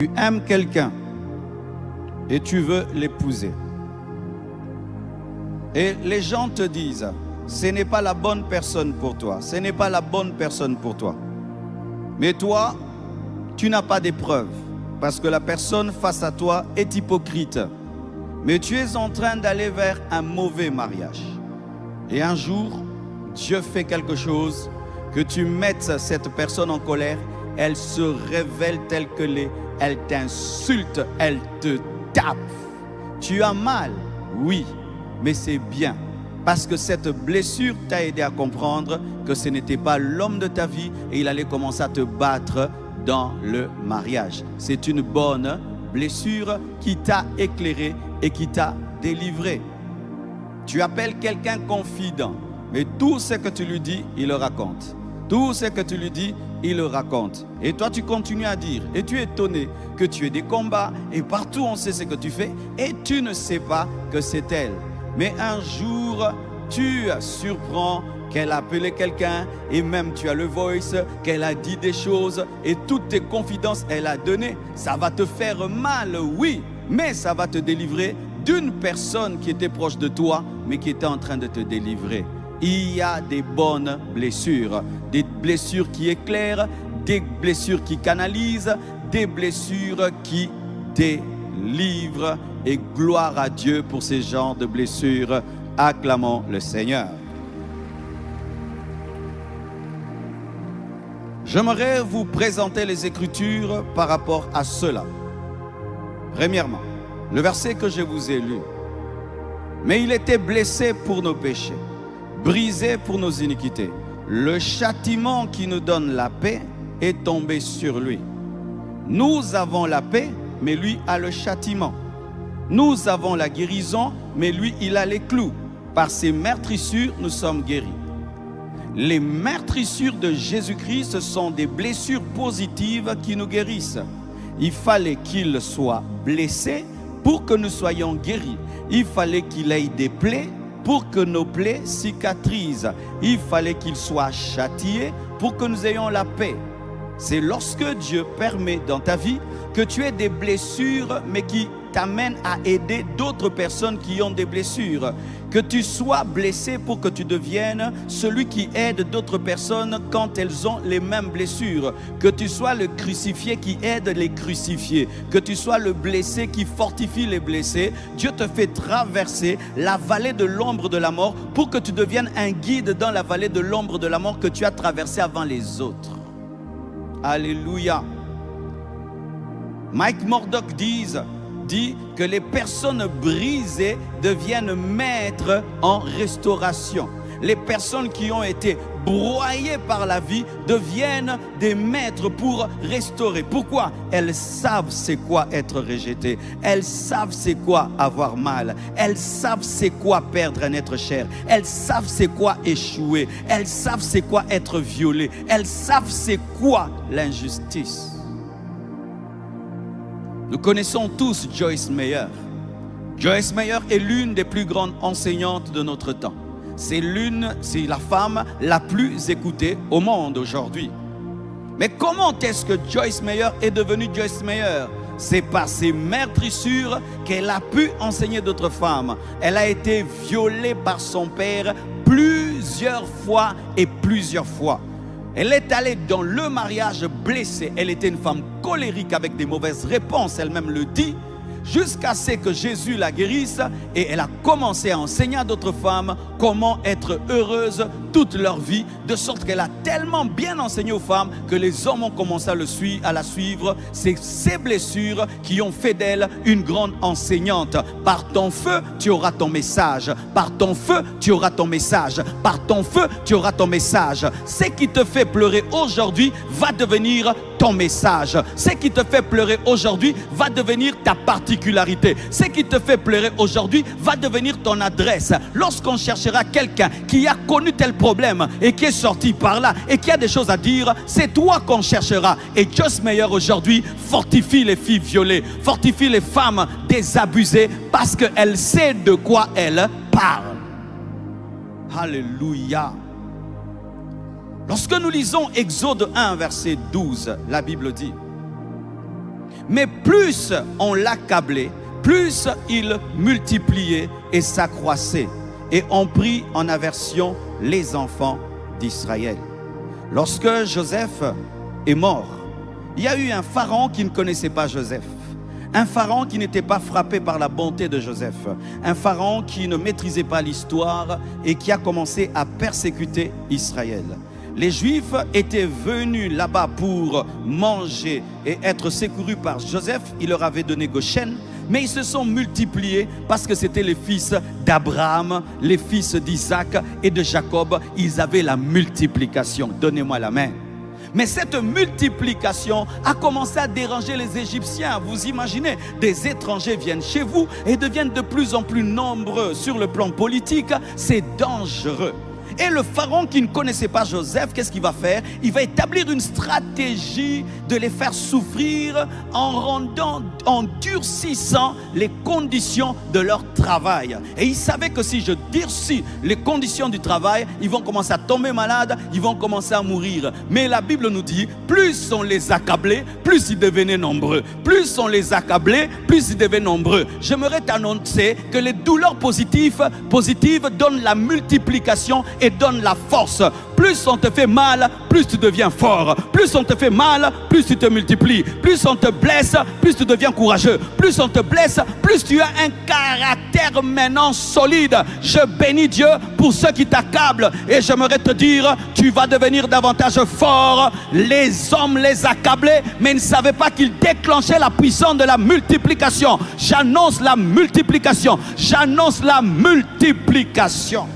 Tu aimes quelqu'un et tu veux l'épouser. Et les gens te disent, ce n'est pas la bonne personne pour toi, ce n'est pas la bonne personne pour toi. Mais toi, tu n'as pas d'épreuve parce que la personne face à toi est hypocrite. Mais tu es en train d'aller vers un mauvais mariage. Et un jour, Dieu fait quelque chose, que tu mettes cette personne en colère, elle se révèle telle que l'est, elle t'insulte, elle te tape. Tu as mal, oui, mais c'est bien. Parce que cette blessure t'a aidé à comprendre que ce n'était pas l'homme de ta vie et il allait commencer à te battre dans le mariage. C'est une bonne blessure qui t'a éclairé et qui t'a délivré. Tu appelles quelqu'un confident, mais tout ce que tu lui dis, il le raconte. Tout ce que tu lui dis, il le raconte. Et toi, tu continues à dire, et tu es étonné que tu aies des combats, et partout on sait ce que tu fais, et tu ne sais pas que c'est elle. Mais un jour, tu surprends qu'elle a appelé quelqu'un, et même tu as le voice, qu'elle a dit des choses, et toutes tes confidences, elle a donné. Ça va te faire mal, oui, mais ça va te délivrer d'une personne qui était proche de toi, mais qui était en train de te délivrer. Il y a des bonnes blessures, des blessures qui éclairent, des blessures qui canalisent, des blessures qui délivrent. Et gloire à Dieu pour ces genres de blessures. Acclamons le Seigneur. J'aimerais vous présenter les Écritures par rapport à cela. Premièrement, le verset que je vous ai lu. Mais il était blessé pour nos péchés, brisé pour nos iniquités. Le châtiment qui nous donne la paix est tombé sur lui. Nous avons la paix, mais lui a le châtiment. Nous avons la guérison, mais lui, il a les clous. Par ses meurtrissures, nous sommes guéris. Les meurtrissures de Jésus-Christ sont des blessures positives qui nous guérissent. Il fallait qu'il soit blessé pour que nous soyons guéris. Il fallait qu'il ait des plaies pour que nos plaies cicatrisent. Il fallait qu'il soit châtié pour que nous ayons la paix. C'est lorsque Dieu permet dans ta vie que tu aies des blessures, mais qui t'amènent à aider d'autres personnes qui ont des blessures. Que tu sois blessé pour que tu deviennes celui qui aide d'autres personnes quand elles ont les mêmes blessures. Que tu sois le crucifié qui aide les crucifiés. Que tu sois le blessé qui fortifie les blessés. Dieu te fait traverser la vallée de l'ombre de la mort pour que tu deviennes un guide dans la vallée de l'ombre de la mort que tu as traversée avant les autres. Alléluia. Mike Murdock dit que les personnes brisées deviennent maîtres en restauration. Les personnes qui ont été broyées par la vie deviennent des maîtres pour restaurer. Pourquoi? Elles savent c'est quoi être rejetées. Elles savent c'est quoi avoir mal. Elles savent c'est quoi perdre un être cher. Elles savent c'est quoi échouer. Elles savent c'est quoi être violées. Elles savent c'est quoi l'injustice. Nous connaissons tous Joyce Meyer. Joyce Meyer est l'une des plus grandes enseignantes de notre temps. C'est la femme la plus écoutée au monde aujourd'hui. Mais comment est-ce que Joyce Meyer est devenue Joyce Meyer? C'est par ses meurtrissures qu'elle a pu enseigner d'autres femmes. Elle a été violée par son père plusieurs fois et plusieurs fois. Elle est allée dans le mariage blessée. Elle était une femme colérique avec des mauvaises réponses, elle-même le dit, jusqu'à ce que Jésus la guérisse. Et elle a commencé à enseigner à d'autres femmes comment être heureuses toute leur vie, de sorte qu'elle a tellement bien enseigné aux femmes que les hommes ont commencé à la suivre. C'est ces blessures qui ont fait d'elle une grande enseignante. Par ton feu, tu auras ton message. Par ton feu, tu auras ton message. Par ton feu, tu auras ton message. Ce qui te fait pleurer aujourd'hui va devenir ton message. Ce qui te fait pleurer aujourd'hui va devenir ta particularité. Ce qui te fait pleurer aujourd'hui va devenir ton adresse. Lorsqu'on cherchera quelqu'un qui a connu tel problème et qui est sorti par là et qui a des choses à dire, c'est toi qu'on cherchera. Et Joyce Meyer aujourd'hui fortifie les filles violées, fortifie les femmes désabusées parce qu'elle sait de quoi elle parle. Alléluia. Lorsque nous lisons Exode 1, verset 12, la Bible dit: Mais plus on l'accablait, plus il multipliait et s'accroissait. Et on prit en aversion les enfants d'Israël. Lorsque Joseph est mort, il y a eu un pharaon qui ne connaissait pas Joseph. Un pharaon qui n'était pas frappé par la bonté de Joseph. Un pharaon qui ne maîtrisait pas l'histoire et qui a commencé à persécuter Israël. Les Juifs étaient venus là-bas pour manger et être secourus par Joseph. Il leur avait donné Goshen, mais ils se sont multipliés parce que c'était les fils d'Abraham, les fils d'Isaac et de Jacob. Ils avaient la multiplication. Donnez-moi la main. Mais cette multiplication a commencé à déranger les Égyptiens. Vous imaginez, des étrangers viennent chez vous et deviennent de plus en plus nombreux sur le plan politique. C'est dangereux. Et le pharaon qui ne connaissait pas Joseph, qu'est-ce qu'il va faire? Il va établir une stratégie de les faire souffrir en durcissant les conditions de leur travail. Et il savait que si je durcis les conditions du travail, ils vont commencer à tomber malades, ils vont commencer à mourir. Mais la Bible nous dit, plus on les accablait, plus ils devenaient nombreux. Plus on les accablait, plus ils devenaient nombreux. J'aimerais t'annoncer que les douleurs positives donnent la multiplication et donne la force. Plus on te fait mal, plus tu deviens fort. Plus on te fait mal, plus tu te multiplies. Plus on te blesse, plus tu deviens courageux. Plus on te blesse, plus tu as un caractère maintenant solide. Je bénis Dieu pour ceux qui t'accablent. Et j'aimerais te dire, tu vas devenir davantage fort. Les hommes les accablaient, mais ils ne savaient pas qu'ils déclenchaient la puissance de la multiplication. J'annonce la multiplication. J'annonce la multiplication.